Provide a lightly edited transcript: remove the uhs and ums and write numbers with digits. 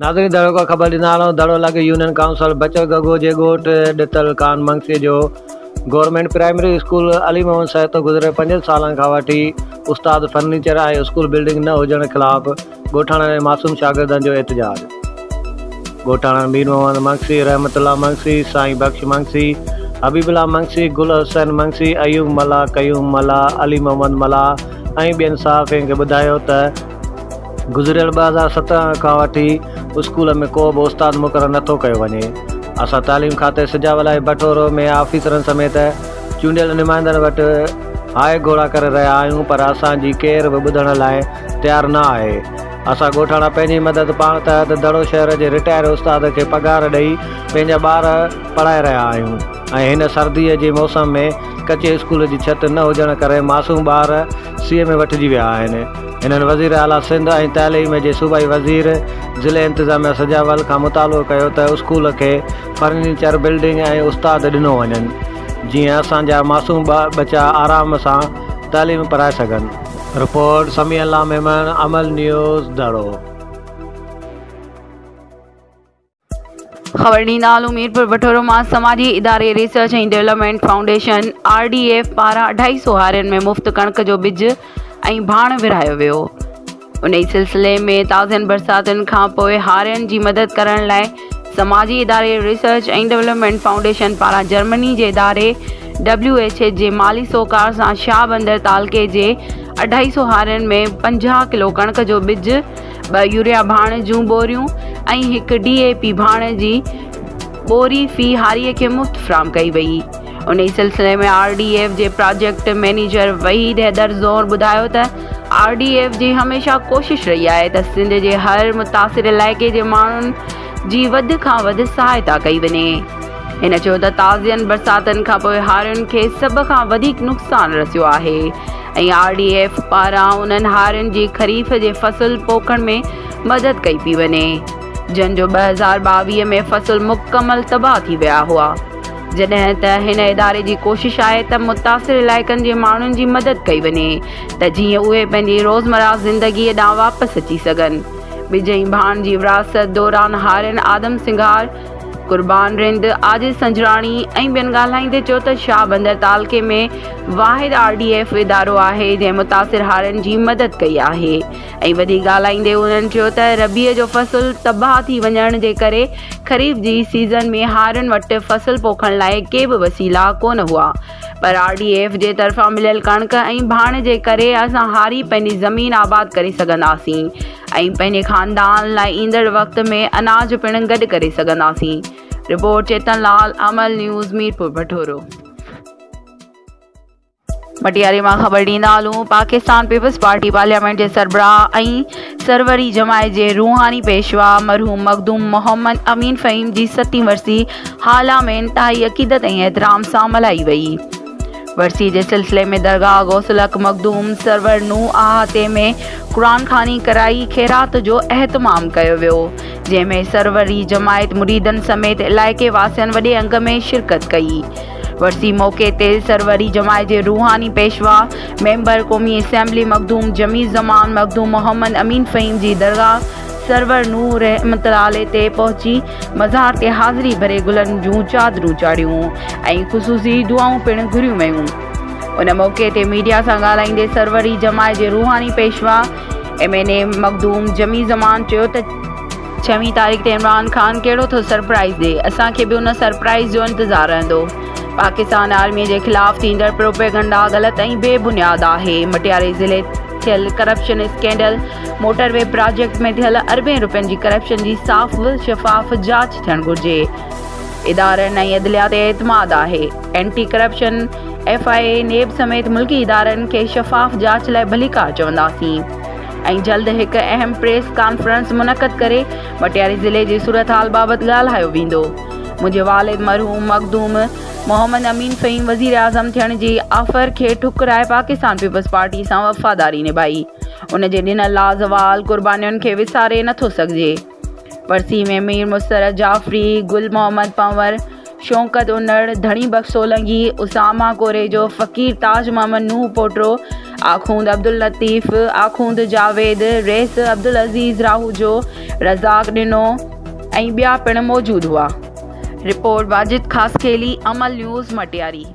नाज़रीन, दड़ो का ख़बर ॾींदा आहियूं। दड़ो लॻे यूनियन काउंसिल बचर गगो जे ॻोठ ॾितल कान मंगसी जो government primary school Ali Mohammad Sahib तो गुज़िरे 5 सालनि खां वठी उस्ताद फर्नीचर ऐं स्कूल बिल्डिंग न हुजण ख़िलाफ़ ॻोठाणनि ऐं मासूम शागिर्दनि जो एहतजाज। ॻोठाणनि मीर मोहम्मद मंगसी, रहमतुल्लाह मंगसी, साईं बख्श मंगसी, हबीबुल्लाह मंगसी, गुल हुसैन मंगसी, अयूब मला, कयूम मला, अली मोहम्मद मला ऐं ॿियनि सहाफ़ियुनि खे ॿुधायो त गुज़िरियल 2017 खां वठी स्कूल में को बि उस्ताद मुक़ररु नथो कयो वञे। असां तालीम खाते सिजावल बटोरो में ऑफिसरनि समेत चूंडियल नुमाइंदनि वटि हाय घोड़ा करे रहिया आहियूं, पर असांजी केर बि ॿुधण लाइ तयारु न आहे। असां ॻोठाणा पंहिंजी मदद पाण तहत दड़ो शहर जे रिटायर उस्ताद खे पघार ॾेई पंहिंजा ॿार पढ़ाए रहिया आहियूं ऐं हिन सर्दीअ जे मौसम में कचे स्कूल जी छित न हुजण करे मासूम ॿार सीए में वठिजी विया आहिनि। हिननि वज़ीर आला सिंध ऐं तइलीम जे सूबाई वज़ीर ज़िले इंतिज़ामिया सजावल खां मुतालो कयो त स्कूल खे फर्नीचर बिल्डिंग ऐं उस्ताद ॾिनो वञनि, जीअं असांजा मासूम बचा आराम सां तइलीम पढ़ाए सघनि। रिपोर्ट समी अल्लाह मेमन, अमल न्यूज़, दड़ो। ख़बर ॾींदा मीरपुर बटोरो मां समाजी इदारे research and development foundation RDF पारां 250 हारियुनि में मुफ़्त कणक जो बिज ऐं भाण विरहायो वियो। उन ई सिलसिले में ताज़नि बरसातुनि खां पोइ हारियुनि जी मदद करण लाइ समाजी इदारे रिसर्च एंड डेवलपमेंट फाउंडेशन पारां जर्मनी जे इदारे WH जे माली सोकार सां शाह बंदर तालके जे 250 हारियुनि में 50 किलो कणक जो बिज, 2 यूरिया भाण जूं बोरियूं ऐं 1 DAP भाण जी बोरी फी हारीअ खे मुफ़्त फ़राहम कई वई। उन ई सिलसिले में RDF जे प्रोजेक्ट मैनेजर वहीद हैदर ज़ोर ॿुधायो त RDF जी हमेशह कोशिशि रही आहे त सिंध जे हर मुतासिर इलाइक़े जे माण्हुनि जी वधि खां वधि सहायता कई वञे। हिन चयो त ताज़ियनि बरसातुनि खां पोइ हारियुनि खे सभ खां वधीक नुक़सानु रसियो आहे ऐं RDF पारां उन्हनि हारियुनि जी ख़रीफ़ जे फ़सुल पोखण में मदद कई पई वञे, जंहिं जो 2022 में फ़सुल मुकमल तबाह थी विया हुआ। जॾहिं त हिन इदारे जी कोशिश आहे त मुतासिर इलाइक़नि जे माण्हुनि जी मदद कई वञे त जीअं उहे पंहिंजी रोज़मर्रा ज़िंदगीअ ॾांहुं वापसि अची सघनि। बिज ऐं भाण जी विरासत दौरान हारियुनि आदम सिंगार, कुर्बान रिंद, आजिज़ संजराणी ऐं ॿियनि ॻाल्हाईंदे चयो त शाह बंदर तालके में वाहिद RDF इदारो आहे जंहिं मुतासिर हारियुनि जी मदद कई आहे ऐं वधीक ॻाल्हाईंदे उन्हनि चयो त रबीअ जो फ़सुल तबाह थी वञण जे करे ख़रीफ़ जी सीज़न में हारियुनि वटि फ़सुल पोखण लाइ के बि वसीला कोन हुआ, पर RDF जे तरफ़ां मिलियल कणक ऐं भाण जे करे असां हारी पंहिंजी ज़मीन आबाद करे सघंदासीं ऐं पंहिंजे ख़ानदान लाइ ईंदड़ वक़्त में अनाज पिणु गॾु करे सघंदासीं। रिपोर्ट चेतन लाल, अमल न्यूज़, मीरपुर बटोरो। मटियारी मां ख़बर ॾींदा हलूं। पाकिस्तान पीपल्स पार्टी पार्लियामेंट जे सरबराह ऐं सरवरी जमायत जे रूहानी पेशवा मरहूम मखदूम मोहम्मद अमीन फ़हीम जी 7वीं वरसी हाला में इंतहाई अक़ीदत ऐं एहतराम सां मल्हाई वई। वरसी जे सिलसिले में दरगाह गौसल हक़ मखदूम सरवर नूह अहाते में क़ुरान ख़ानी कराई ख़ैरात जो अहतमाम कयो वियो, जंहिंमें सरवरी जमायत मुरीदनि समेत इलाइक़े वासियुनि वॾे अंग में शिरकत कई। वरसी मौक़े ते सरवरी जमायत जे रूहानी पेशवा मेंबर क़ौमी असेंबली मखदूम जमी ज़मान मखदूम मोहम्मद अमीन फ़हीम जी दरगाह सरवर नूह रहमतुल्लाह ते पहुची मज़ार ते हाज़िरी भरे गुलनि जूं चादरूं चाढ़ियूं ऐं ख़ुसूसी दुआऊं पिणु घुरियूं वयूं। उन मौक़े ते मीडिया सां ॻाल्हाईंदे सरवरी जमायत जे रूहानी पेशवा MNA मखदूम जमी ज़मान चयो त 6वीं तारीख़ ते इमरान ख़ान कहिड़ो थो सरप्राइज़ ॾे, असांखे बि उन सरप्राइज़ जो इंतज़ारु रहंदो। पाकिस्तान आर्मी जे ख़िलाफ़ थींदड़ प्रोपेगंडा ग़लति ऐं बेबुनियाद आहे। मटियारी ज़िले थियल करप्शन स्कैंडल, मोटरवे प्रोजेक्ट में थियल अरबें रुपयनि जी करप्शन जी साफ़ शफ़ाफ़ जांच थियणु घुरिजे। इदारनि ऐं अदलिया ते एतमाद आहे। एंटी करप्शन FIA नेब समेत मुल्की इदारनि खे शफ़ाफ़ जांच लाइ भलीकार चवंदासीं ऐं जल्द हिकु अहम प्रेस कॉन्फ्रेंस मुनक़द करे मटियारी ज़िले जी सूरत हाल बाबति ॻाल्हायो वेंदो। मुंहिंजे वालिद मरहूम मखदूम मोहम्मद अमीन फ़हीम वज़ीर आज़म थियण जी ऑफर खे ठुकराए पाकिस्तान पीपल्स पार्टी सां वफ़ादारी निभाई। उन जे ॾिनल लाज़वाल क़ुर्बानियुनि खे विसारे नथो सघिजे। वरसी में मीर मुस्तरद जाफ़री, गुल मोहम्मद पंवर, शौकत उनड़, धणी बख्श सोलंकी, उसामा कोरेजो, फ़कीर ताज मोहम्मद नूह पोट्रो, आखूंद अब्दुल लतीफ़, आखूंद जावेद, रेस अब्दुल अज़ीज़ राहूजो, रज़ाक ॾिनो ऐं ॿिया पिणु मौजूदु हुआ। रिपोर्ट वाजिद ख़ासखेली, अमल न्यूज़ मटियारी।